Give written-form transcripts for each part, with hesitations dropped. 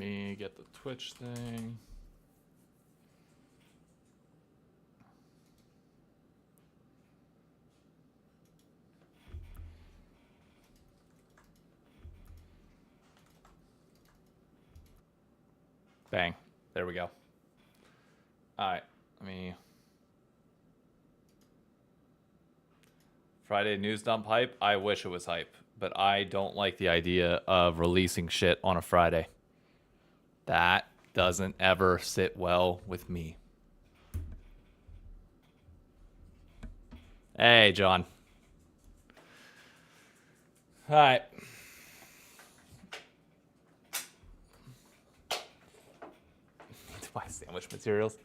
me get the Twitch thing. Bang. There we go. All right. Let me... Friday news dump hype? I wish it was hype, but I don't like the idea of releasing shit on a Friday. That doesn't ever sit well with me. Hey, John. All right. Buy sandwich materials.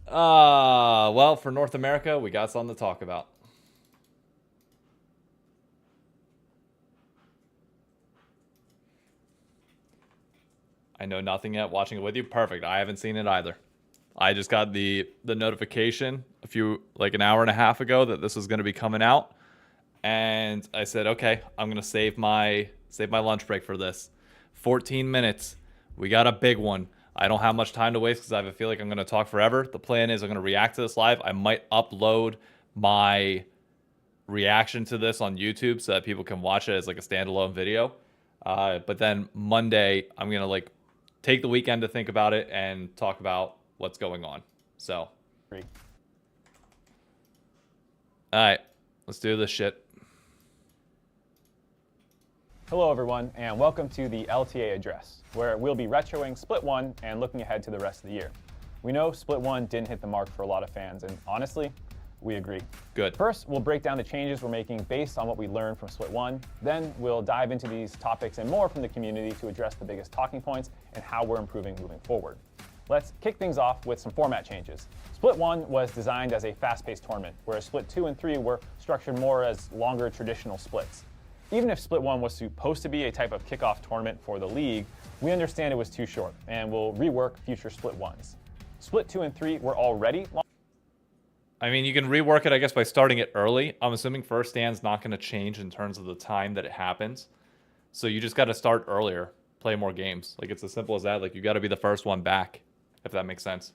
Well, for North America, we got something to talk about. I know nothing yet. Watching it with you, perfect. I haven't seen it either. I just got the notification like an hour and a half ago that this was going to be coming out, and I said, okay, I'm going to save my lunch break for this. 14 minutes. We got a big one. I don't have much time to waste because I have a feel like I'm going to talk forever. The plan is I'm going to react to this live. I might upload my reaction to this on YouTube so that people can watch it as like a standalone video. But then Monday, I'm going to like take the weekend to think about it and talk about what's going on. So, all right, let's do this shit. Hello everyone, and welcome to the LTA Address, where we'll be retroing Split 1 and looking ahead to the rest of the year. We know Split 1 didn't hit the mark for a lot of fans, and honestly, we agree. Good. First, we'll break down the changes we're making based on what we learned from Split 1. Then we'll dive into these topics and more from the community to address the biggest talking points and how we're improving moving forward. Let's kick things off with some format changes. Split 1 was designed as a fast-paced tournament, whereas Split 2 and 3 were structured more as longer traditional splits. Even if Split 1 was supposed to be a type of kickoff tournament for the league, we understand it was too short, and we'll rework future Split 1s. Split 2 and 3 were already long. I mean, you can rework it, I guess, by starting it early. I'm assuming first stand's not going to change in terms of the time that it happens. So you just got to start earlier, play more games. Like, it's as simple as that. Like, you got to be the first one back, if that makes sense.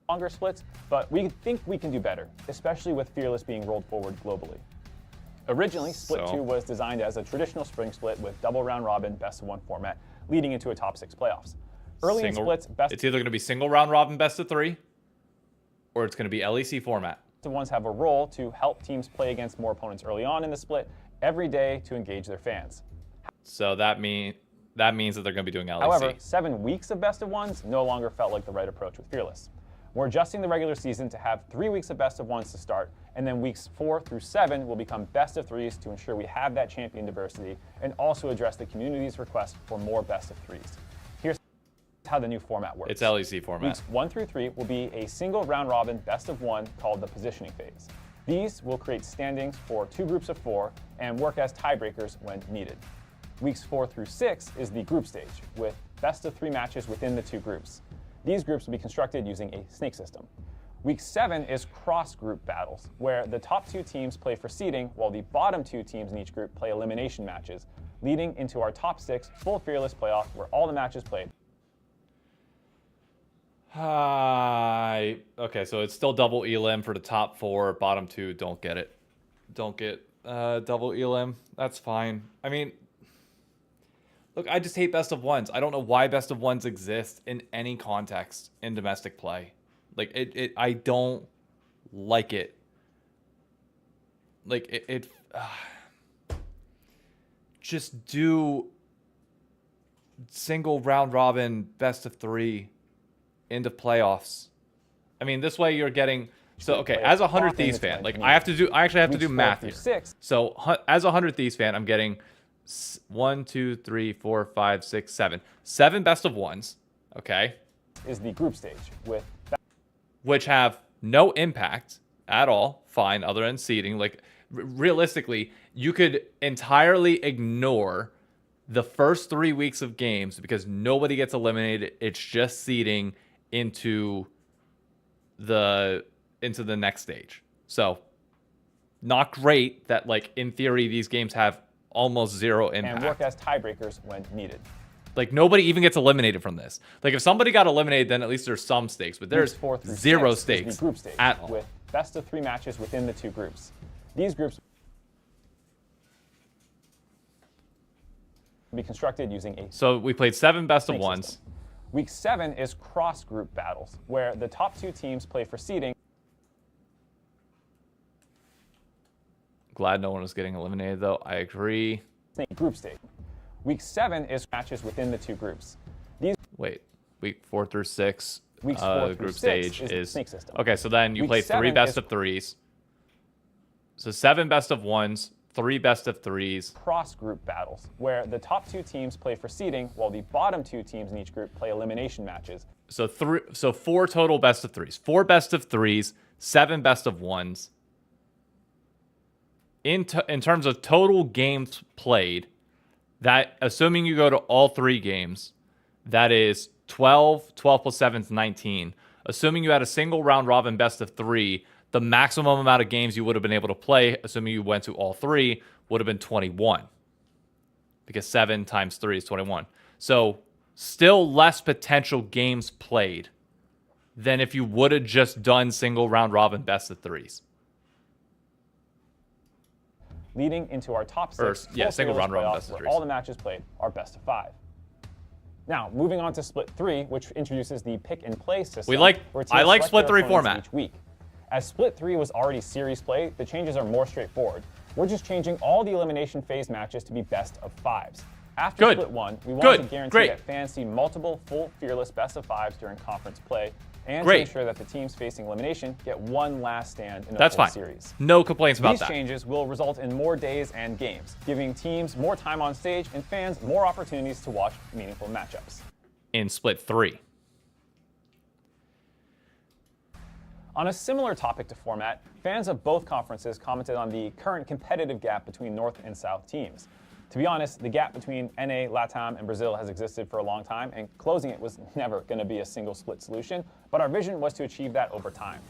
Longer splits, but we think we can do better, especially with Fearless being rolled forward globally. Originally, Split 2 was designed as a traditional spring split with double round robin best of 1 format, leading into a top 6 playoffs. Early in splits, it's either going to be single round robin best of 3, or it's going to be LEC format. Best of 1s have a role to help teams play against more opponents early on in the split every day to engage their fans. So that means that they're going to be doing LEC. However, 7 weeks of best of 1s no longer felt like the right approach with Fearless. We're adjusting the regular season to have 3 weeks of best of 1s to start, and then weeks 4 through 7 will become best of 3s to ensure we have that champion diversity and also address the community's request for more best of 3s. Here's how the new format works. It's LEC format. Weeks 1 through 3 will be a single round robin best of 1 called the positioning phase. These will create standings for 2 groups of 4 and work as tiebreakers when needed. Weeks 4 through 6 is the group stage with best of 3 matches within the 2 groups. These groups will be constructed using a snake system. Week 7 is cross-group battles, where the top 2 teams play for seeding, while the bottom 2 teams in each group play elimination matches, leading into our top 6 full Fearless playoff, where all the matches played. Okay, so it's still double elim for the top 4. Bottom 2 don't get it. Don't get double elim. That's fine. I mean, look, I just hate best of 1s. I don't know why best of 1s exist in any context in domestic play. Like, I don't like it. Like, just do single round robin best of 3 into playoffs. I mean, this way you're getting... So, okay, as a 100 Thieves fan, like, I actually have to do math here. 6. So, as a 100 Thieves fan, I'm getting 1, 2, 3, 4, 5, 6, 7. 7 best of 1s, okay? Is the group stage with... Which have no impact at all, fine, other than seeding. Like, realistically, you could entirely ignore the first 3 weeks of games because nobody gets eliminated. It's just seeding into the next stage. So, not great that, like, in theory, these games have almost zero impact. And work as tiebreakers when needed. Like, nobody even gets eliminated from this. Like, if somebody got eliminated, then at least there's some stakes. But there's 4 through 0 6 is stakes the group stage, at all. with best of 3 matches within the 2 groups. These groups will be constructed using a So we played 7 best of snake ones. system. Week 7 is cross-group battles, where the top 2 teams play for seeding. Glad no one was getting eliminated, though. I agree. Group stage. Week 7 is matches within the 2 groups. These Wait, week 4 through 6, Weeks 4 through group 6 stage is is snake system. Okay, so then you Week play 3 7 best is- of 3s. So 7 best of 1s, 3 best of 3s. cross-group battles, where the top 2 teams play for seeding, while the bottom 2 teams in each group play elimination matches. So 4 total best of 3s. 4 best of 3s, 7 best of 1s. In terms of total games played, that assuming you go to all 3 games, that is 12. 12 plus 7 is 19. Assuming you had a single round robin best of 3, the maximum amount of games you would have been able to play, assuming you went to all 3, would have been 21. Because 7 times 3 is 21. So still less potential games played than if you would have just done single round robin best of 3s. Leading into our top 6 yeah, single round robin playoffs, best of where 3s. all the matches played are best of 5. Now, moving on to Split 3, which introduces the pick-and-play system. I where teams like select Split their 3 opponents format. Each week. As Split 3 was already series play, the changes are more straightforward. We're just changing all the elimination phase matches to be best of 5s. After Good. Split 1, we want Good. to guarantee Great. that fans see multiple full fearless best of 5s during conference play, and Great. to ensure that the teams facing elimination get one last stand in a That's full fine. series. No complaints about These that. changes will result in more days and games, giving teams more time on stage and fans more opportunities to watch meaningful matchups. In Split 3. On a similar topic to format, fans of both conferences commented on the current competitive gap between North and South teams. To be honest, the gap between NA, LATAM, and Brazil has existed for a long time, and closing it was never going to be a single split solution, but our vision was to achieve that over time.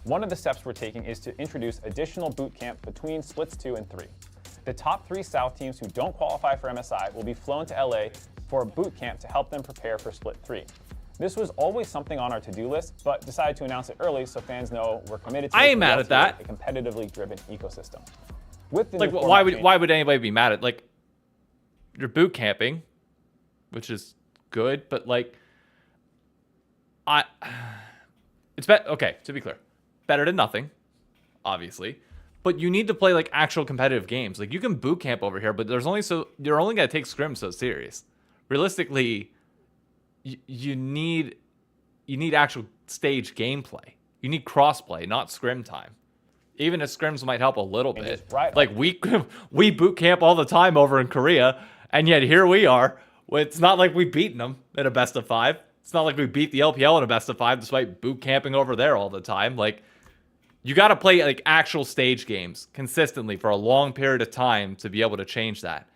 One of the steps we're taking is to introduce additional boot camp between splits 2 and 3. The top 3 South teams who don't qualify for MSI will be flown to LA for a boot camp to help them prepare for Split 3. This was always something on our to-do list, but decided to announce it early so fans know we're committed to I ain't making mad at that. a competitively driven ecosystem. With the Like, new why format would anybody be mad at, like, you're boot camping, which is good, but like, it's okay, to be clear, better than nothing, obviously, but you need to play like actual competitive games. Like, you can boot camp over here, but you're only gonna take scrim so serious. Realistically, you need actual stage gameplay. You need crossplay, not scrim time. Even if scrims might help a little bit. Right. Like, we boot camp all the time over in Korea, and yet here we are. It's not like we've beaten them in a best of 5. It's not like we beat the LPL in a best of 5 despite boot camping over there all the time. Like, you got to play like actual stage games consistently for a long period of time to be able to change that.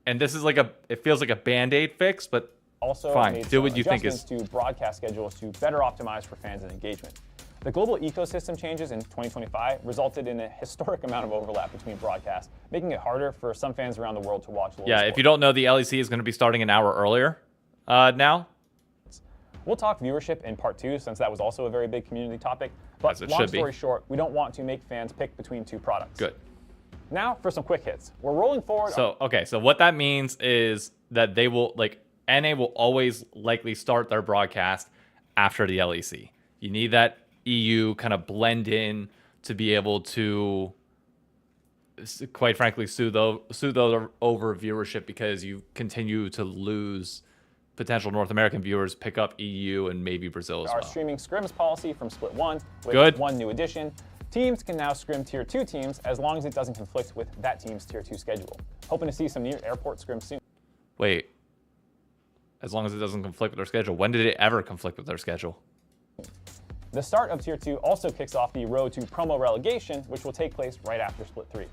And this is like it feels like a band-aid fix, but also fine. made Do some what you think is adjustments to broadcast schedules to better optimize for fans and engagement. The global ecosystem changes in 2025 resulted in a historic amount of overlap between broadcasts, making it harder for some fans around the world to watch local yeah. sport. If you don't know, the LEC is going to be starting an hour earlier now. We'll talk viewership in part 2, since that was also a very big community topic. But As it long should be. story short, we don't want to make fans pick between 2 products. Good. Now for some quick hits. We're rolling forward. So what that means is that they will, like, NA will always likely start their broadcast after the LEC. You need that EU kind of blend in to be able to, quite frankly, soothe over viewership, because you continue to lose potential North American viewers, pick up EU and maybe Brazil as Our well. streaming scrims policy from Split 1 with Good. one new addition. Teams can now scrim Tier 2 teams as long as it doesn't conflict with that team's Tier 2 schedule. Hoping to see some near airport scrims soon. Wait, as long as it doesn't conflict with their schedule. When did it ever conflict with their schedule? The start of Tier 2 also kicks off the road to promo relegation, which will take place right after Split 3.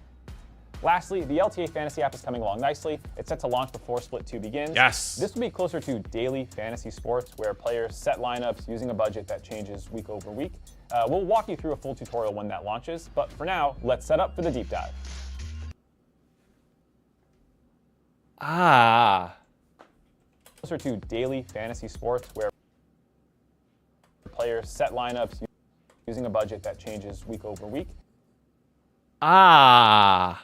Lastly, the LTA Fantasy app is coming along nicely. It's set to launch before Split 2 begins. Yes. This will be closer to daily fantasy sports, where players set lineups using a budget that changes week over week. We'll walk you through a full tutorial when that launches, but for now, let's set up for the deep dive. closer to daily fantasy sports where players set lineups using a budget that changes week over week. Ah.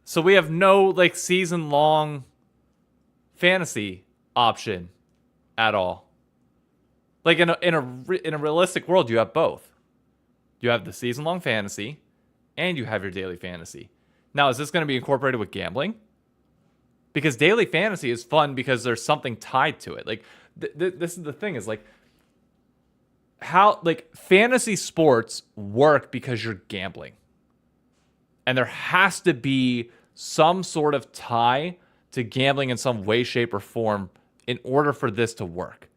So we have no like season-long fantasy option at all. Like in a realistic world, you have both. You have the season-long fantasy, and you have your daily fantasy. Now, is this going to be incorporated with gambling? Because daily fantasy is fun because there's something tied to it. Like this is the thing is like how like fantasy sports work because you're gambling. And there has to be some sort of tie to gambling in some way, shape, or form in order for this to work.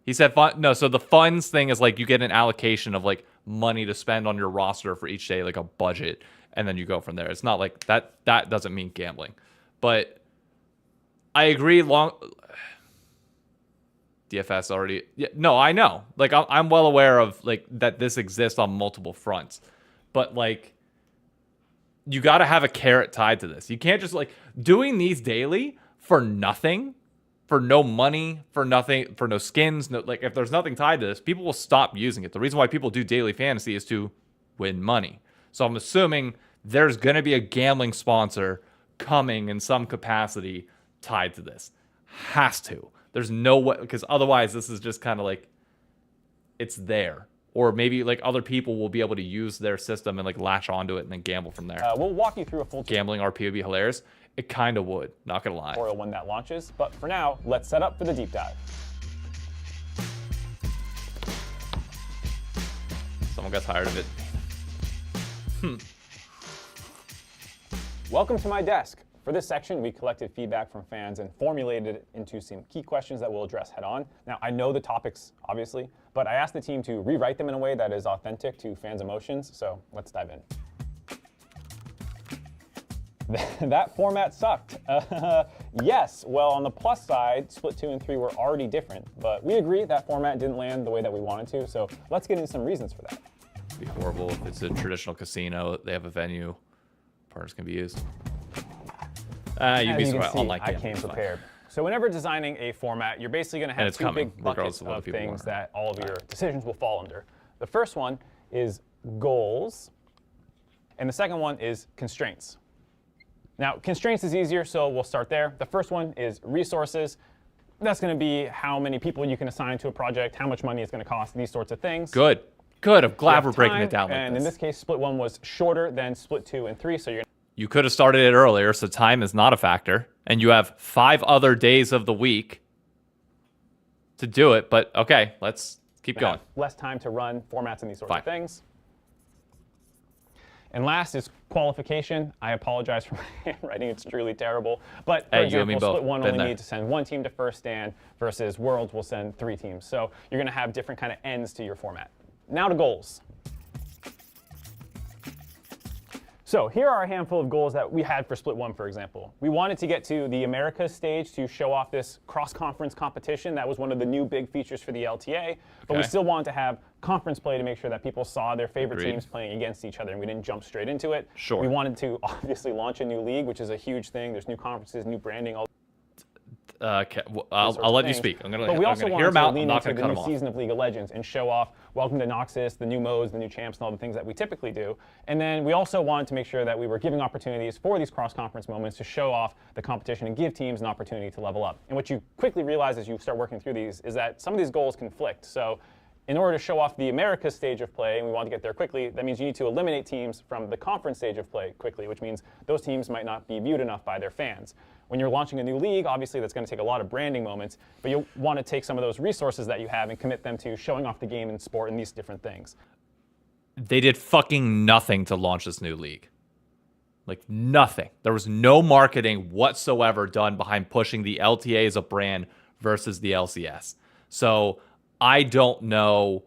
He said, no, so the funds thing is like you get an allocation of like money to spend on your roster for each day, like a budget, and then you go from there. It's not like that doesn't mean gambling. But I agree, DFS already, yeah, no, I know. Like I'm well aware of like that this exists on multiple fronts. But like you got to have a carrot tied to this. You can't just like doing these daily for nothing, for no money, for nothing, for no skins. No, like if there's nothing tied to this, people will stop using it. The reason why people do daily fantasy is to win money. So I'm assuming there's going to be a gambling sponsor coming in some capacity tied to this. Has to. There's no way, because otherwise this is just kind of like, it's there. Or maybe like other people will be able to use their system and like latch onto it and then gamble from there. We'll walk you through a full gambling RP would be hilarious. It kind of would, not gonna lie. Tutorial when that launches, but for now, let's set up for the deep dive. Someone got tired of it. Welcome to my desk. For this section, we collected feedback from fans and formulated it into some key questions that we'll address head on. Now, I know the topics, obviously, but I asked the team to rewrite them in a way that is authentic to fans' emotions, so let's dive in. That format sucked. Yes, well, on the plus side, split 2 and 3 were already different, but we agree that format didn't land the way that we wanted to, so let's get into some reasons for that. It'd be horrible if it's a traditional casino, they have a venue, partners can be used. You'd be surprised. I came prepared. So whenever designing a format, you're basically going to have two big buckets of things that all of your decisions will fall under. The first one is goals, and the second one is constraints. Now, constraints is easier, so we'll start there. The first one is resources. That's going to be how many people you can assign to a project, how much money it's going to cost, these sorts of things. Good. Good. I'm glad we're breaking it down like this. And in this case, split 1 was shorter than split 2 and 3, so you could have started it earlier, so time is not a factor. And you have 5 other days of the week to do it. But okay, let's keep going. Less time to run formats and these sorts of things. And last is qualification. I apologize for my handwriting. It's truly terrible. But for example, split 1 only need to send 1 team to first stand versus Worlds will send 3 teams. So you're going to have different kind of ends to your format. Now to goals. So here are a handful of goals that we had for split 1, for example. We wanted to get to the Americas stage to show off this cross-conference competition. That was one of the new big features for the LTA. But we still wanted to have conference play to make sure that people saw their favorite teams playing against each other, and we didn't jump straight into it. Sure. We wanted to obviously launch a new league, which is a huge thing. There's new conferences, new branding. Okay, well, I'll let you speak. I'm going to hear him out. I'm not going to cut him off. Season of League of Legends and show off Welcome to Noxus, the new modes, the new champs, and all the things that we typically do. And then we also wanted to make sure that we were giving opportunities for these cross-conference moments to show off the competition and give teams an opportunity to level up. And what you quickly realize as you start working through these is that some of these goals conflict. So in order to show off the Americas stage of play, and we want to get there quickly, that means you need to eliminate teams from the conference stage of play quickly, which means those teams might not be viewed enough by their fans. When you're launching a new league, obviously that's going to take a lot of branding moments, but you'll want to take some of those resources that you have and commit them to showing off the game and sport and these different things. They did fucking nothing to launch this new league. Like nothing. There was no marketing whatsoever done behind pushing the LTA as a brand versus the LCS. So I don't know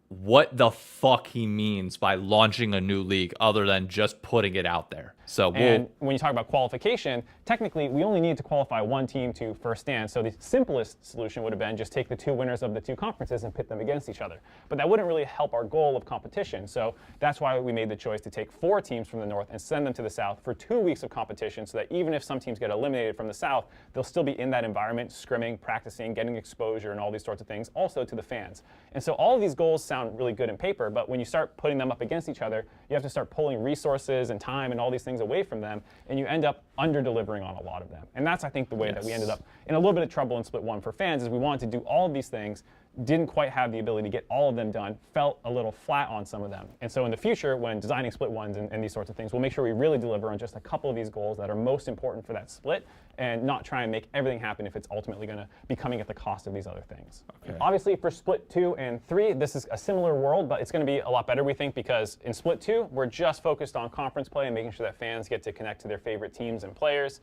what the fuck he means by launching a new league other than just putting it out there. So and when you talk about qualification, technically we only need to qualify one team to first stand. So the simplest solution would have been just take the two winners of the two conferences and pit them against each other. But that wouldn't really help our goal of competition. So that's why we made the choice to take 4 teams from the North and send them to the South for 2 weeks of competition, so that even if some teams get eliminated from the South, they'll still be in that environment, scrimming, practicing, getting exposure, and all these sorts of things, also to the fans. And so all of these goals sound really good in paper, but when you start putting them up against each other, you have to start pulling resources and time and all these things away from them, and you end up under-delivering on a lot of them. And that's, I think, the way that we ended up in a little bit of trouble in Split 1 for fans, is we wanted to do all of these things, didn't quite have the ability to get all of them done, felt a little flat on some of them. And so in the future, when designing Split 1s and these sorts of things, we'll make sure we really deliver on just a couple of these goals that are most important for that split, and not try and make everything happen if it's ultimately going to be coming at the cost of these other things. Okay. Obviously, for Split 2 and 3, this is a similar world, but it's going to be a lot better, we think, because in Split 2, we're just focused on conference play and making sure that fans get to connect to their favorite teams and players.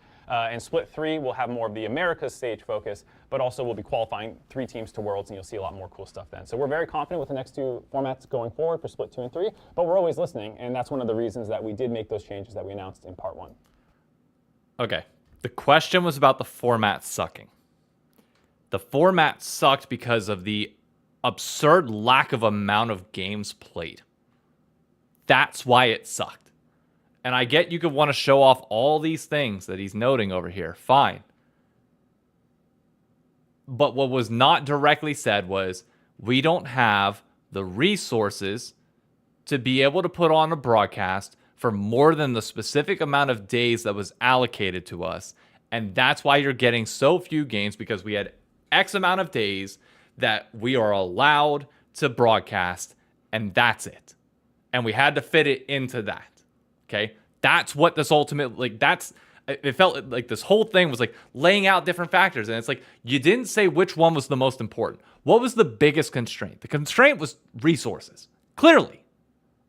In Split 3, we'll have more of the Americas stage focus, but also we'll be qualifying 3 teams to Worlds, and you'll see a lot more cool stuff then. So we're very confident with the next 2 formats going forward for Split 2 and 3, but we're always listening, and that's one of the reasons that we did make those changes that we announced in Part 1. Okay. The question was about the format sucking. The format sucked because of the absurd lack of amount of games played. That's why it sucked. And I get you could want to show off all these things that he's noting over here. Fine. But what was not directly said was, we don't have the resources to be able to put on a broadcast for more than the specific amount of days that was allocated to us. And that's why you're getting so few games, because we had X amount of days that we are allowed to broadcast, and that's it. And we had to fit it into that. Okay? That's what this ultimate, it felt like this whole thing was like laying out different factors. And it's like, you didn't say which one was the most important. What was the biggest constraint? The constraint was resources. Clearly.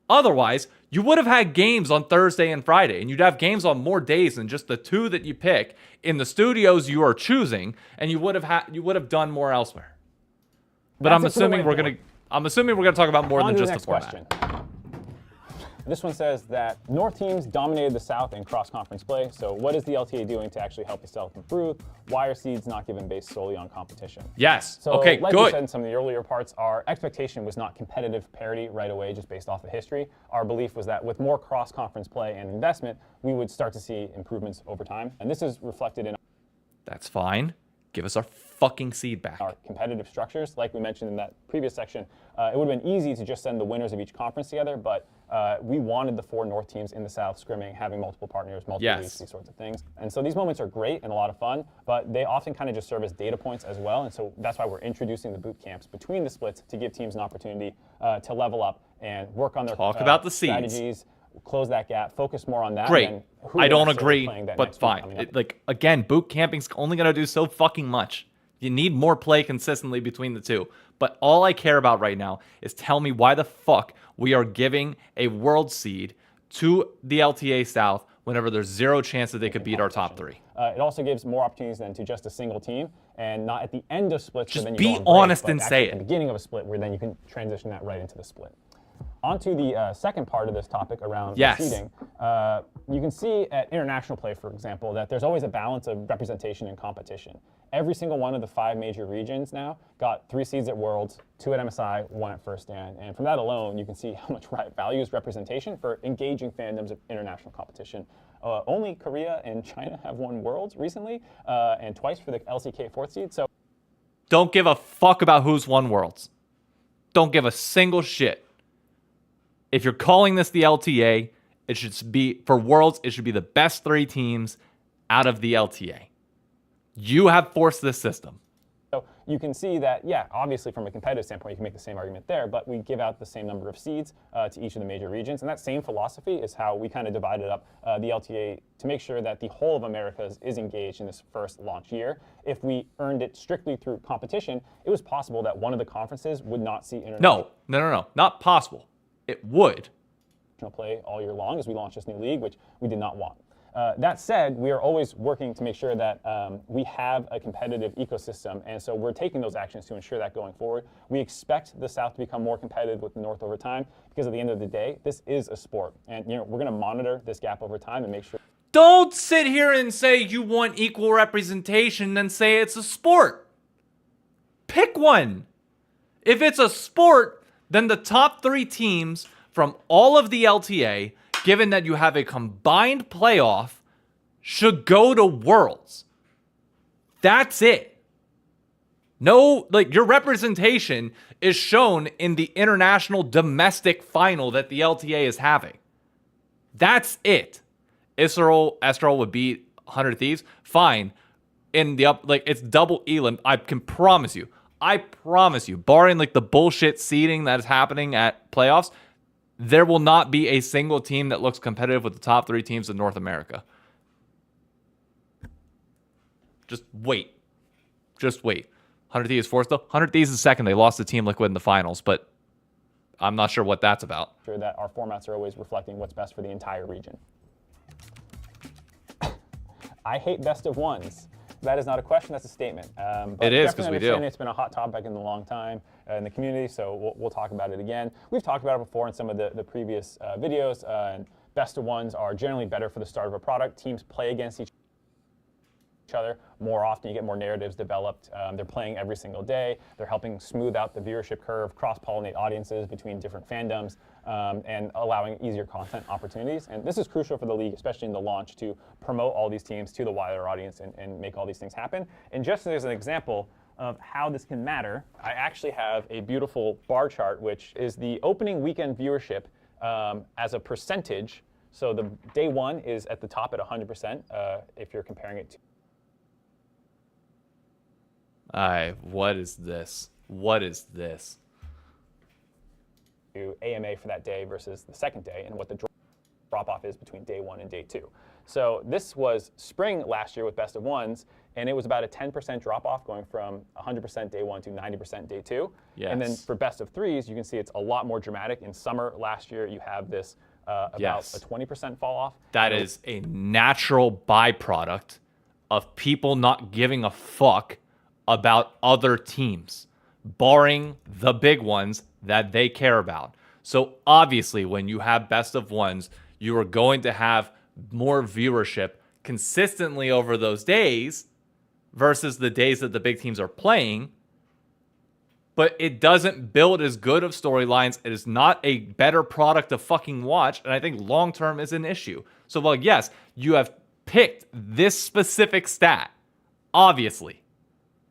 Otherwise, you would have had games on Thursday and Friday, and you'd have games on more days than just the 2 that you pick in the studios you are choosing, and you would have done more elsewhere. But I'm assuming we're gonna talk about more than just the format. Question. This one says that North teams dominated the South in cross-conference play, so what is the LTA doing to actually help the South improve? Why are seeds not given based solely on competition? Yes. So, okay, like good. we said in some of the earlier parts, our expectation was not competitive parity right away just based off of history. Our belief was that with more cross-conference play and investment, we would start to see improvements over time. And this is reflected in That's fine. Give us our fucking seed back. Our competitive structures. Like we mentioned in that previous section, it would have been easy to just send the winners of each conference together, but we wanted the 4 North teams in the South scrimming, having multiple partners, multiple leagues, these sorts of things. And so these moments are great and a lot of fun, but they often kind of just serve as data points as well. And so that's why we're introducing the boot camps between the splits to give teams an opportunity to level up and work on their about the seeds. Strategies, close that gap, focus more on that. Great. And I don't agree, but fine. Again, boot camping's only going to do so fucking much. You need more play consistently between the 2. But all I care about right now is tell me why the fuck we are giving a world seed to the LTA South whenever there's 0 chance that they could beat our top 3. It also gives more opportunities than to just a single team, and not at the end of splits. Just then you be go on break, honest but and actually say at it. the beginning of a split, where then you can transition that right into the split. On to the second part of this topic around seeding. You can see at international play, for example, that there's always a balance of representation and competition. Every single one of the 5 major regions now got 3 seeds at Worlds, 2 at MSI, 1 at First Stand. And from that alone, you can see how much Riot values representation for engaging fandoms of international competition. Only Korea and China have won Worlds recently, and twice for the LCK 4th seed. So don't give a fuck about who's won Worlds. Don't give a single shit. If you're calling this the LTA, it should be, for Worlds, it should be the best 3 teams out of the LTA. You have forced this system. So you can see that, yeah, obviously from a competitive standpoint, you can make the same argument there, but we give out the same number of seeds to each of the major regions. And that same philosophy is how we kind of divided up the LTA to make sure that the whole of Americas is engaged in this first launch year. If we earned it strictly through competition, it was possible that one of the conferences would not see international. No. Not possible. It would. Play all year long as we launched this new league, which we did not want. That said, we are always working to make sure that we have a competitive ecosystem, and so we're taking those actions to ensure that going forward. We expect the South to become more competitive with the North over time, because at the end of the day, this is a sport, and we're going to monitor this gap over time and make sure. Don't sit here and say you want equal representation, then say it's a sport. Pick one. If it's a sport, then the top 3 teams from all of the LTA, given that you have a combined playoff, should go to Worlds. That's it. No, like, your representation is shown in the international domestic final that the LTA is having. That's it. Estral would beat 100 Thieves. Fine. In the it's double Elam. I promise you, barring like the bullshit seeding that is happening at playoffs, there will not be a single team that looks competitive with the top 3 teams in North America. Just wait. 100 Thieves fourth though. 100 Thieves is second. They lost to Team Liquid in the finals, but I'm not sure what that's about. Sure that our formats are always reflecting what's best for the entire region. I hate best of ones. That is not a question, that's a statement. But it is, because we do. It's been a hot topic in a long time in the community, so we'll talk about it again. We've talked about it before in some of the previous videos. And best of ones are generally better for the start of a product. Teams play against each other more often. You get more narratives developed. They're playing every single day. They're helping smooth out the viewership curve, cross-pollinate audiences between different fandoms, and allowing easier content opportunities. And this is crucial for the league, especially in the launch, to promote all these teams to the wider audience and make all these things happen. And just as an example of how this can matter, I actually have a beautiful bar chart, which is the opening weekend viewership as a percentage. So the day 1 is at the top at 100% if you're comparing it to. What is this? What is this? To AMA for that day versus the second day, and what the drop-off is between day 1 and day 2. So this was spring last year with best of ones, and it was about a 10% drop-off going from 100% day 1 to 90% day 2. Yes. And then for best of threes, you can see it's a lot more dramatic. In summer last year, you have this about a 20% fall-off. That is a natural byproduct of people not giving a fuck about other teams, barring the big ones that they care about. So obviously, when you have best of ones, you are going to have more viewership consistently over those days versus the days that the big teams are playing. But it doesn't build as good of storylines. It is not a better product to fucking watch. And I think long-term is an issue. So, well, yes, you have picked this specific stat, obviously,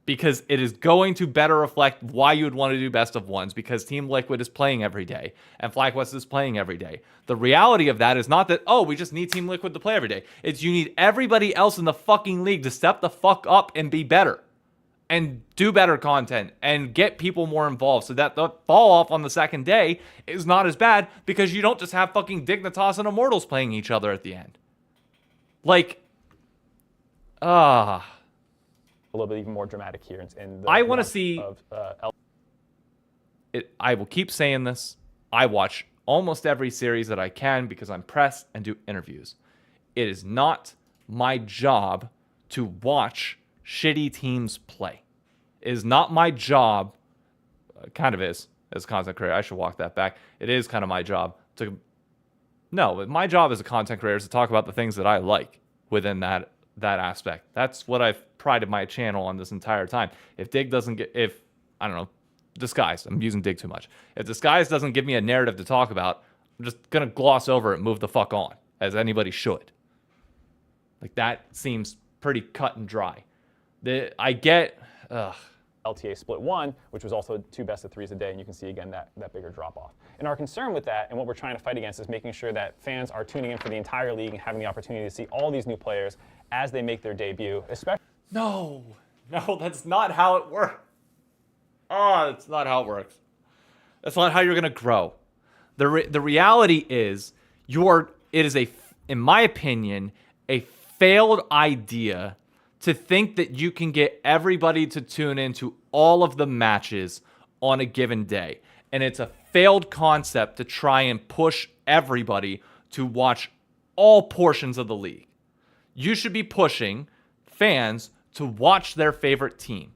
because it is going to better reflect why you would want to do best of ones, because Team Liquid is playing every day and FlyQuest is playing every day. The reality of that is not that, oh, we just need Team Liquid to play every day. It's you need everybody else in the fucking league to step the fuck up and be better and do better content and get people more involved so that the fall off on the second day is not as bad, because you don't just have fucking Dignitas and Immortals playing each other at the end. Like, a little bit even more dramatic here. In the I want to see. Of, I will keep saying this. I watch almost every series that I can because I'm press and do interviews. It is not my job to watch shitty teams play. It is not my job. Kind of is as a content creator. I should walk that back. It is kind of my job to. No, my job as a content creator is to talk about the things that I like within that aspect. That's what I've prided my channel on this entire time. If Dig doesn't get, I don't know, Disguise, I'm using Dig too much. If Disguise doesn't give me a narrative to talk about, I'm just going to gloss over it and move the fuck on, as anybody should. Like, that seems pretty cut and dry. I get, LTA Split 1, which was also 2 best of threes a day, and you can see again that bigger drop-off. And our concern with that, and what we're trying to fight against, is making sure that fans are tuning in for the entire league and having the opportunity to see all these new players as they make their debut, especially. No, that's not how it works. Oh, that's not how it works. That's not how you're going to grow. The reality is, it is in my opinion, a failed idea to think that you can get everybody to tune into all of the matches on a given day. And it's a failed concept to try and push everybody to watch all portions of the league. You should be pushing fans to watch their favorite team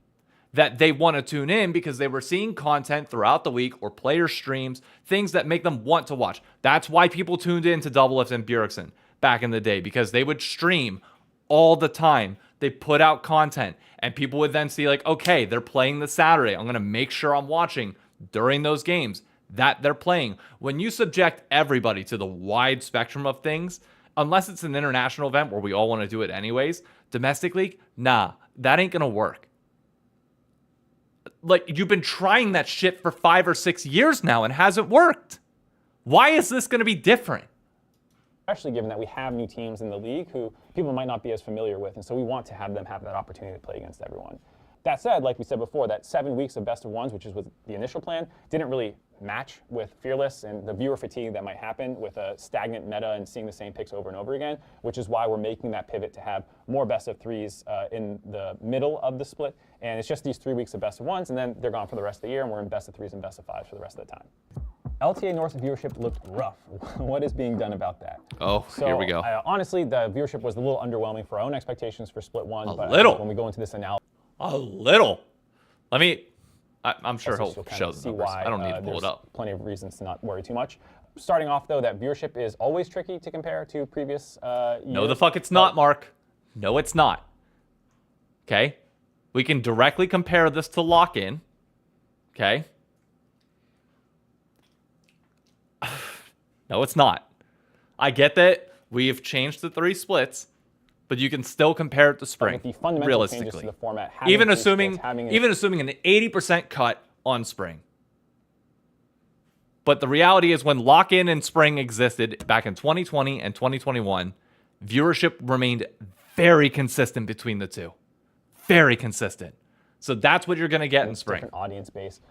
that they want to tune in because they were seeing content throughout the week or player streams, things that make them want to watch. That's why people tuned in to Doublelift and Bjergsen back in the day, because they would stream all the time. They put out content and people would then see like, okay, they're playing this Saturday. I'm going to make sure I'm watching during those games that they're playing. When you subject everybody to the wide spectrum of things, unless it's an international event where we all want to do it anyways, domestic league, nah, that ain't going to work. Like, you've been trying that shit for 5 or 6 years now and hasn't worked. Why is this going to be different? Especially given that we have new teams in the league who people might not be as familiar with, and so we want to have them have that opportunity to play against everyone. That said, like we said before, that 7 weeks of best of ones, which is with the initial plan, didn't really match with Fearless and the viewer fatigue that might happen with a stagnant meta and seeing the same picks over and over again, which is why we're making that pivot to have more best of threes in the middle of the split. And it's just these 3 weeks of best of ones, and then they're gone for the rest of the year, and we're in best of threes and best of fives for the rest of the time. LTA North viewership looked rough. What is being done about that? Oh, so, here we go. Honestly, the viewership was a little underwhelming for our own expectations for split one. A but little. When we go into this analysis, A little. I'm sure he'll show the numbers. why, I don't need to pull it up. Plenty of reasons to not worry too much. Starting off, though, that viewership is always tricky to compare to previous years. No, the fuck it's not, Mark. No, it's not. Okay? We can directly compare this to lock-in. Okay? No, it's not. I get that we've changed the 3 splits, but you can still compare it to spring. With the fundamental realistically, changes to the format, even assuming an 80% cut on spring. But the reality is, when lock-in and spring existed back in 2020 and 2021, viewership remained very consistent between the two. Very consistent. So that's what you're going to get in spring. Different audience base.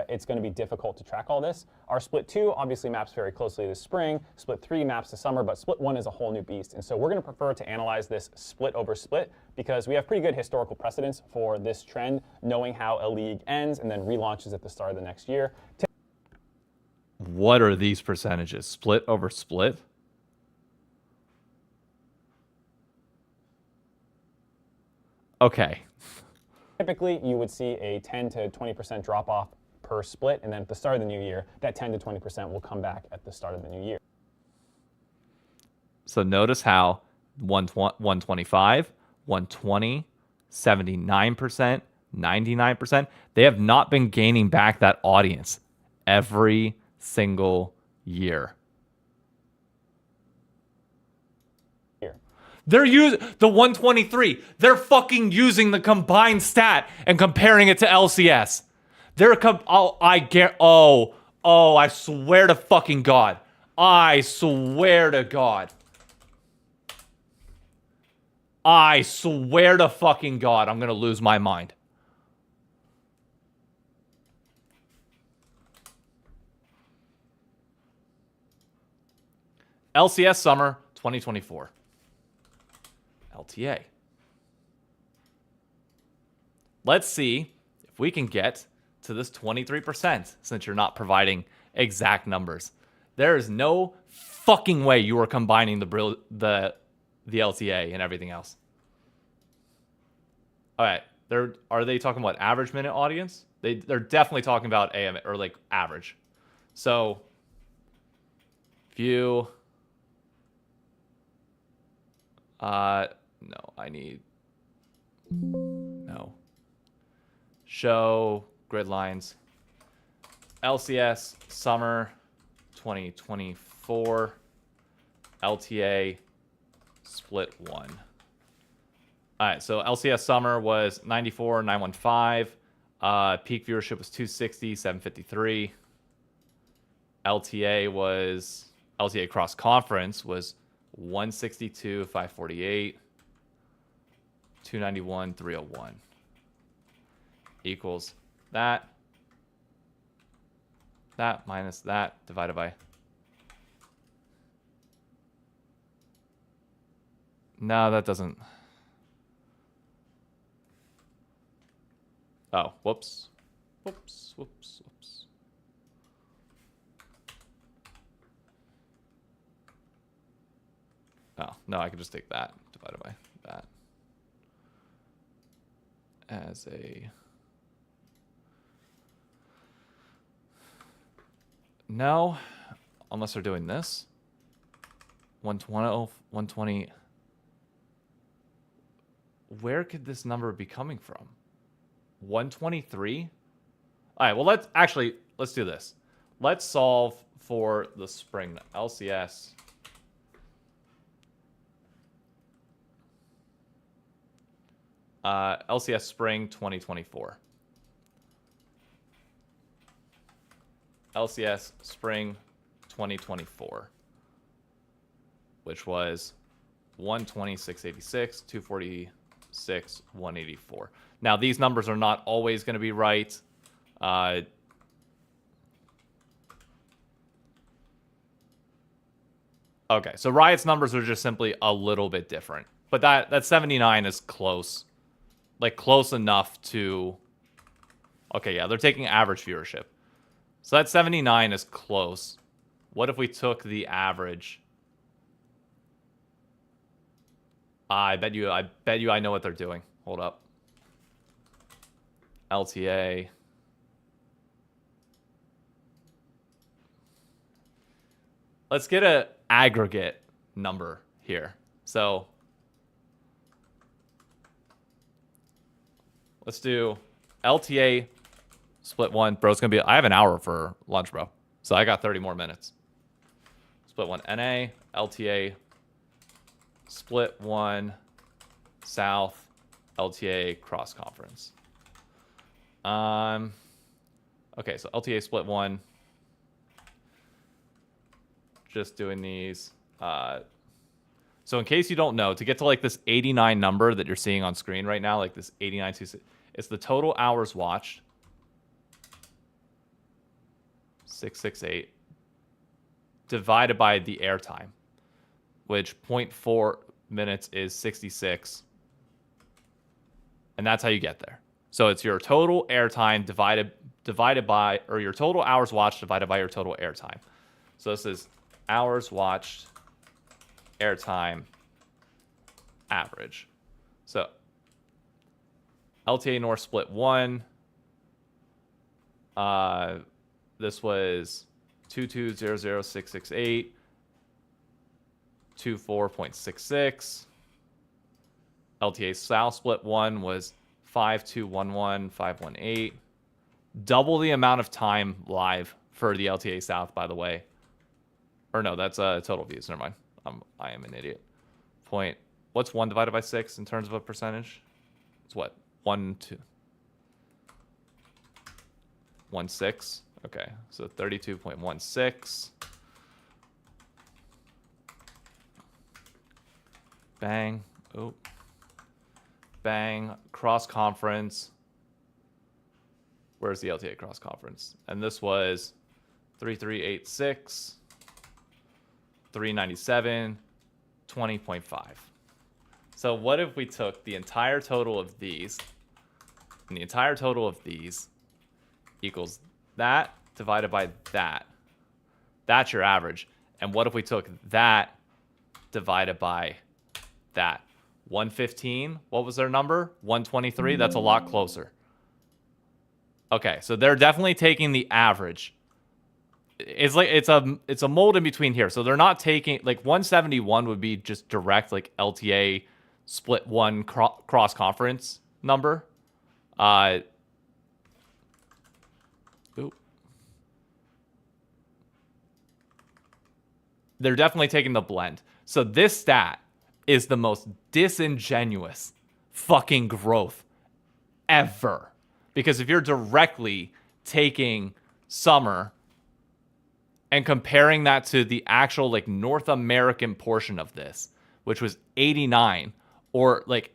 It's going to be difficult to track all this. Our split 2 obviously maps very closely to spring. Split 3 maps to summer, but split 1 is a whole new beast. And so we're going to prefer to analyze this split over split because we have pretty good historical precedence for this trend, knowing how a league ends and then relaunches at the start of the next year. What are these percentages? Split over split? Okay. Typically, you would see a 10 to 20% drop off per split, and then at the start of the new year, that 10 to 20% will come back at the start of the new year. So notice how 125, 120, 79%, 99%, they have not been gaining back that audience every single year. They're using the 123. They're fucking using the combined stat and comparing it to LCS. I swear to fucking God. I swear to God. I swear to fucking God, I'm gonna lose my mind. LCS Summer 2024. LTA. Let's see if we can get to this 23% since you're not providing exact numbers. There is no fucking way you are combining the LTA and everything else. All right, are they talking about average minute audience? They're definitely talking about AM or like average. So view. No, I need. No. Show grid lines. LCS Summer 2024. LTA Split 1. All right, so LCS Summer was 94,915. Peak viewership was 260, 753. LTA Cross Conference was 162, 548. 291, 301. Equals that minus that divided by. No, that doesn't. Oh, whoops. Whoops. Oh, no, I can just take that. divided by that as a... No, unless they're doing this. 120, 120. Where could this number be coming from? 123? All right, well, let's do this. Let's solve for the spring LCS. LCS spring 2024. LCS spring 2024, which was 126.86, 246, 184. Now, these numbers are not always going to be right. Okay, so Riot's numbers are just simply a little bit different. But that 79 is close. Like, close enough to... Okay, yeah, they're taking average viewership. So that 79 is close. What if we took the average? I bet you I know what they're doing. Hold up. LTA. Let's get an aggregate number here. So let's do LTA split one. Bro, it's going to be... I have an hour for lunch, bro. So I got 30 more minutes. Split one. NA, LTA, split one, South, LTA, cross conference. Okay, so LTA split one. Just doing these. So in case you don't know, to get to like this 89 number that you're seeing on screen right now, like this 89, it's the total hours watched. 668 divided by the airtime, which 0.4 minutes is 66. And that's how you get there. So it's your total airtime divided by, or your total hours watched divided by your total airtime. So this is hours watched, airtime, average. So LTA North split one. This was 2200668, 24.66. LTA South split one was 5211518. Double the amount of time live for the LTA South, by the way. Or no, that's total views. Never mind. I am an idiot. What's 1 divided by 6 in terms of a percentage? It's what? 1, 2. 1, 6. Okay, so 32.16. Bang. Oh. Bang. Cross conference. Where's the LTA cross conference? And this was 3386, 397, 20.5. So what if we took the entire total of these, and the entire total of these equals that divided by that. That's your average. And what if we took that divided by that? 115, what was their number? 123, that's a lot closer. Okay, so they're definitely taking the average. It's like it's a mold in between here. So they're not taking, like 171 would be just direct like LTA split one cross conference number. They're definitely taking the blend. So this stat is the most disingenuous fucking growth ever. Because if you're directly taking summer and comparing that to the actual like North American portion of this, which was 89, or like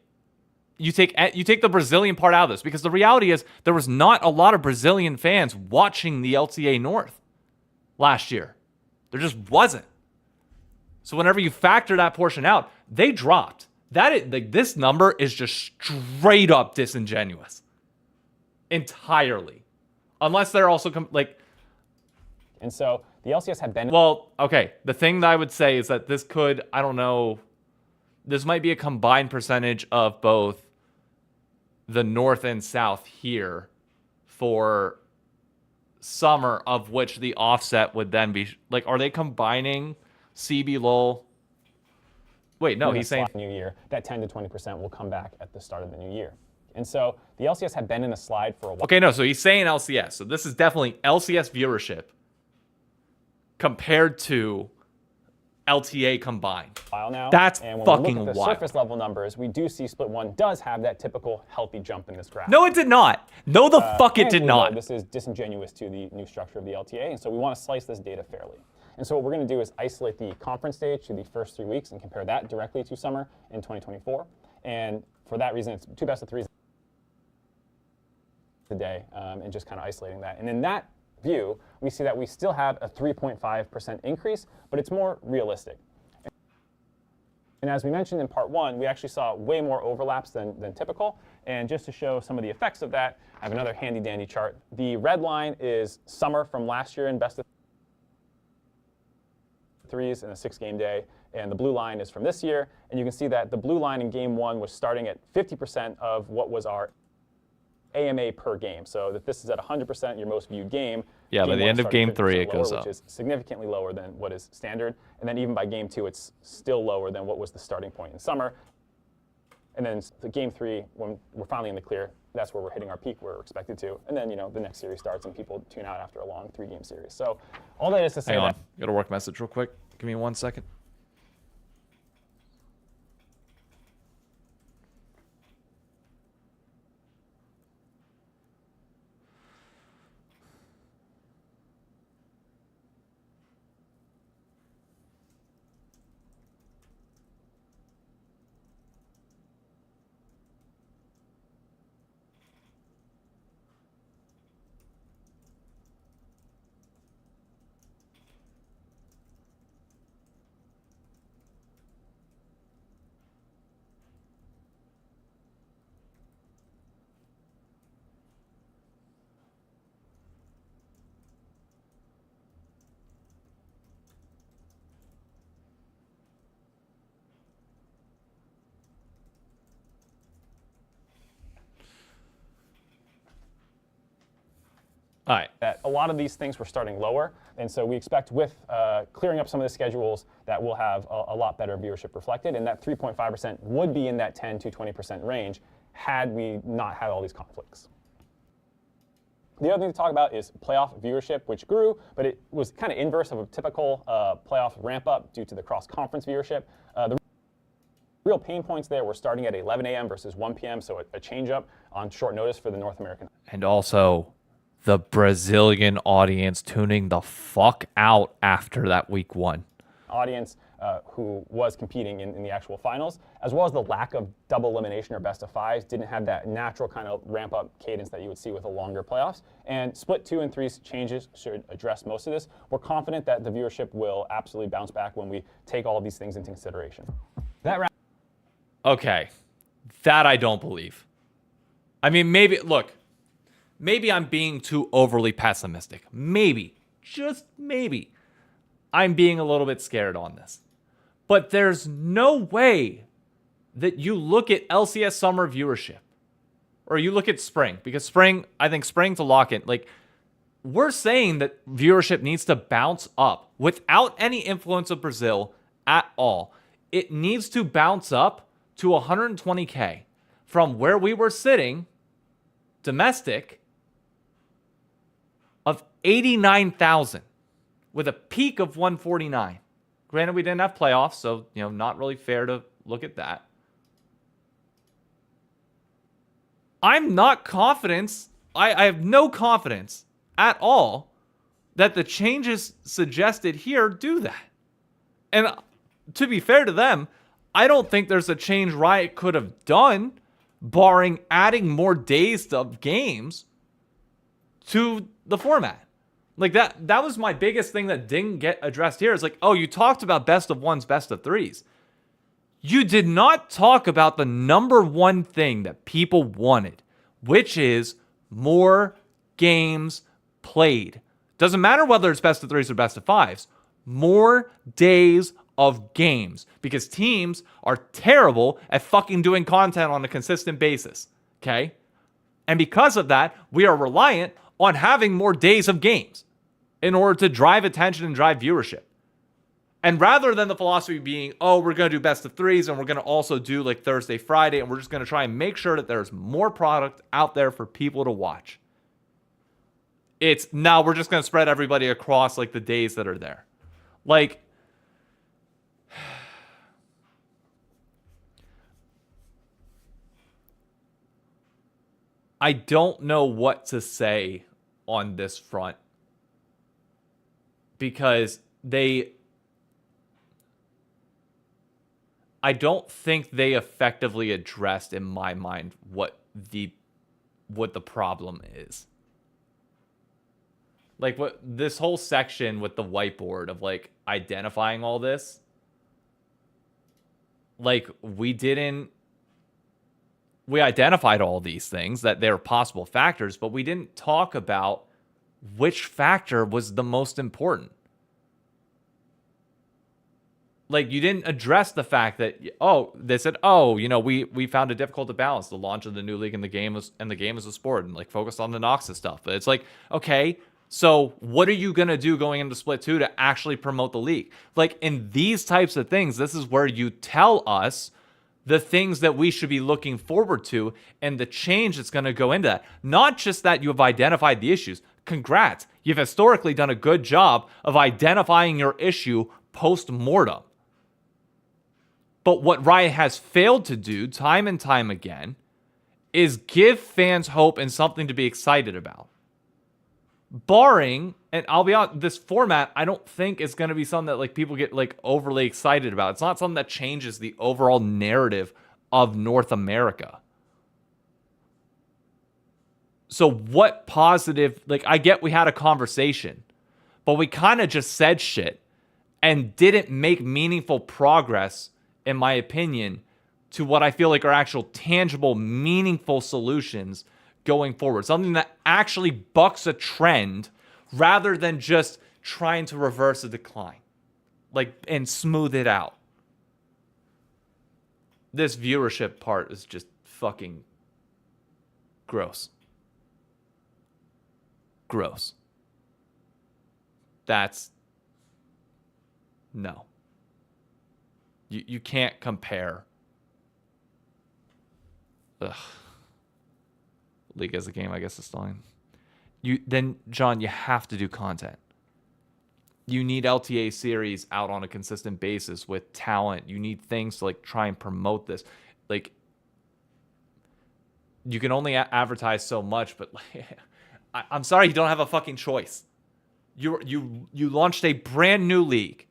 you take the Brazilian part out of this, because the reality is there was not a lot of Brazilian fans watching the LTA North last year. There just wasn't. So whenever you factor that portion out, they dropped. This number is just straight up disingenuous. Entirely. Unless they're also And so the LCS had been... Well, okay. The thing that I would say is that this could, I don't know, this might be a combined percentage of both the North and South here for summer, of which the offset would then be like, are they combining CB LOL? Wait, no, he's saying new year, that 10 to 20% will come back at the start of the new year. And so the LCS had been in a slide for a while. Okay, no, so he's saying LCS. So this is definitely LCS viewership compared to LTA combined. Now. That's and when fucking we look at the wild. surface level numbers, we do see Split 1 does have that typical healthy jump in this graph. No, it did not. No, the fuck it did And we know not. This is disingenuous to the new structure of the LTA, and so we want to slice this data fairly. And so what we're going to do is isolate the conference stage to the first 3 weeks and compare that directly to summer in 2024. And for that reason, it's 2 best of 3s a day, and just kind of isolating that. And in that view, we see that we still have a 3.5% increase, but it's more realistic. And as we mentioned in part 1, we actually saw way more overlaps than typical. And just to show some of the effects of that, I have another handy dandy chart. The red line is summer from last year in best of 3s in a 6-game day, and the blue line is from this year. And you can see that the blue line in game 1 was starting at 50% of what was our AMA per game. So that this is at 100% your most viewed game. Yeah, by the end of game 3, it goes lower, up. Which is significantly lower than what is standard. And then even by game 2, it's still lower than what was the starting point in summer. And then the game 3, when we're finally in the clear, that's where we're hitting our peak we're expected to. And then, the next series starts and people tune out after a long 3-game series. So all that is to say Hang on. that... Got a work message real quick. Give me 1 second. All right. That a lot of these things were starting lower, and so we expect with clearing up some of the schedules that we'll have a lot better viewership reflected, and that 3.5% would be in that 10 to 20% range had we not had all these conflicts. The other thing to talk about is playoff viewership, which grew, but it was kind of inverse of a typical playoff ramp up due to the cross-conference viewership. The real pain points there were starting at 11 a.m. versus 1 p.m., so a change up on short notice for the North American. And also, the Brazilian audience tuning the fuck out after that week 1. Audience who was competing in the actual finals, as well as the lack of double elimination or best of 5s, didn't have that natural kind of ramp up cadence that you would see with a longer playoffs. And split 2 and 3 changes should address most of this. We're confident that the viewership will absolutely bounce back when we take all of these things into consideration. Okay, that I don't believe. I mean, maybe I'm being too overly pessimistic. Maybe, just maybe, I'm being a little bit scared on this. But there's no way that you look at LCS summer viewership, or you look at spring, because I think spring to lock in, like, we're saying that viewership needs to bounce up without any influence of Brazil at all. It needs to bounce up to 120K from where we were sitting, domestic, of 89,000 with a peak of 149. Granted, we didn't have playoffs, so, not really fair to look at that. I'm not confident. I have no confidence at all that the changes suggested here do that. And to be fair to them, I don't think there's a change Riot could have done, barring adding more days of games to the format. Like that was my biggest thing that didn't get addressed here. It's like, oh, you talked about best of 1s, best of 3s. You did not talk about the number one thing that people wanted, which is more games played. Doesn't matter whether it's best of 3s or best of 5s. More days of games because teams are terrible at fucking doing content on a consistent basis. Okay? And because of that, we are reliant on having more days of games in order to drive attention and drive viewership. And rather than the philosophy being, oh, we're going to do best of threes and we're going to also do like Thursday, Friday, and we're just going to try and make sure that there's more product out there for people to watch. It's now we're just going to spread everybody across like the days that are there. Like, I don't know what to say on this front because I don't think they effectively addressed in my mind what the problem is. Like what this whole section with the whiteboard of like identifying all this, like we identified all these things that they're possible factors, but we didn't talk about which factor was the most important. Like you didn't address the fact that, they said, we found it difficult to balance the launch of the new league and the game as a sport and like focus on the Noxus stuff. But it's like, okay, so what are you going to do going into Split 2 to actually promote the league? Like in these types of things, this is where you tell us the things that we should be looking forward to and the change that's going to go into that. Not just that you have identified the issues. Congrats. You've historically done a good job of identifying your issue post-mortem. But what Riot has failed to do time and time again is give fans hope and something to be excited about. Barring, and I'll be honest, this format, I don't think is going to be something that like people get like overly excited about. It's not something that changes the overall narrative of North America. So what positive, like I get we had a conversation, but we kind of just said shit and didn't make meaningful progress, in my opinion, to what I feel like are actual tangible, meaningful solutions going forward. Something that actually bucks a trend rather than just trying to reverse a decline, like, and smooth it out. This viewership part is just fucking gross. Gross. That's no. You can't compare. Ugh. League as a game, I guess, is still in. John, you have to do content. You need LTA series out on a consistent basis with talent. You need things to like try and promote this. Like, you can only advertise so much, but like, I'm sorry, you don't have a fucking choice. You launched a brand new league.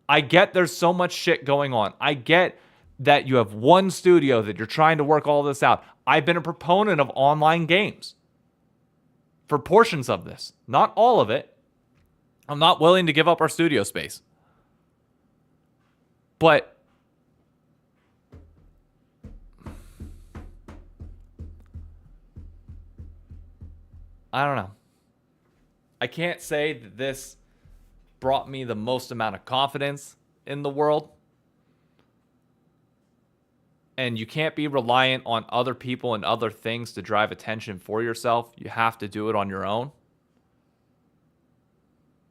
I get there's so much shit going on. I get that you have one studio that you're trying to work all this out. I've been a proponent of online games for portions of this. Not all of it. I'm not willing to give up our studio space. But I don't know. I can't say that this brought me the most amount of confidence in the world. And you can't be reliant on other people and other things to drive attention for yourself. You have to do it on your own.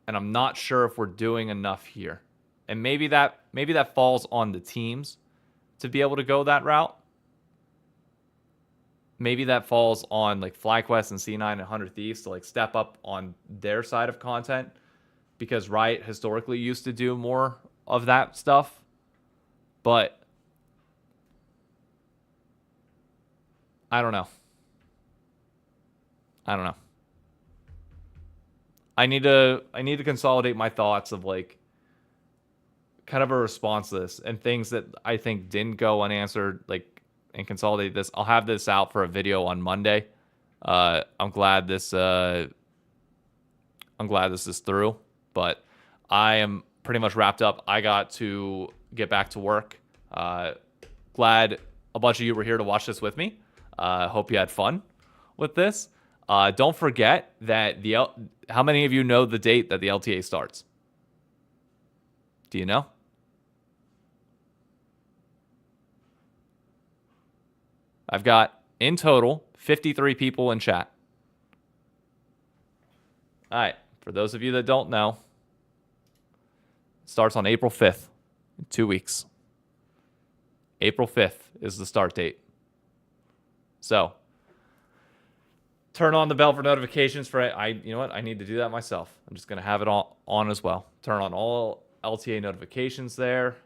And I'm not sure if we're doing enough here. And maybe that falls on the teams to be able to go that route. Maybe that falls on like FlyQuest and C9 and 100 Thieves to like step up on their side of content, because Riot historically used to do more of that stuff. But I don't know. I need to consolidate my thoughts of like kind of a response to this and things that I think didn't go unanswered, like, and consolidate this. I'll have this out for a video on Monday. I'm glad this is through, but I am pretty much wrapped up. I got to get back to work. Glad a bunch of you were here to watch this with me. Hope you had fun with this. Don't forget that how many of you know the date that the LTA starts? Do you know? I've got, in total, 53 people in chat. All right. For those of you that don't know, it starts on April 5th, in 2 weeks. April 5th is the start date. So, turn on the bell for notifications for you know what? I need to do that myself. I'm just going to have it on as well. Turn on all LTA notifications there.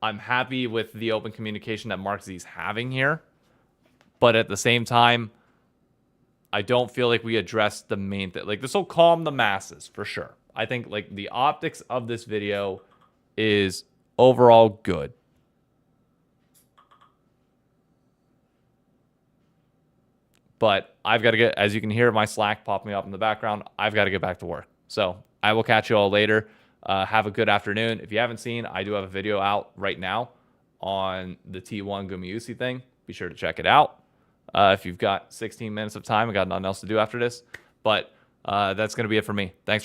I'm happy with the open communication that Mark Z's having here. But at the same time, I don't feel like we addressed the main thing. Like, this will calm the masses for sure. I think like the optics of this video is overall good. But I've got to get, as you can hear my Slack popping up in the background, I've got to get back to work. So I will catch you all later. Have a good afternoon. If you haven't seen, I do have a video out right now on the T1 Gumiusi thing. Be sure to check it out. If you've got 16 minutes of time, I got nothing else to do after this. But that's going to be it for me. Thanks for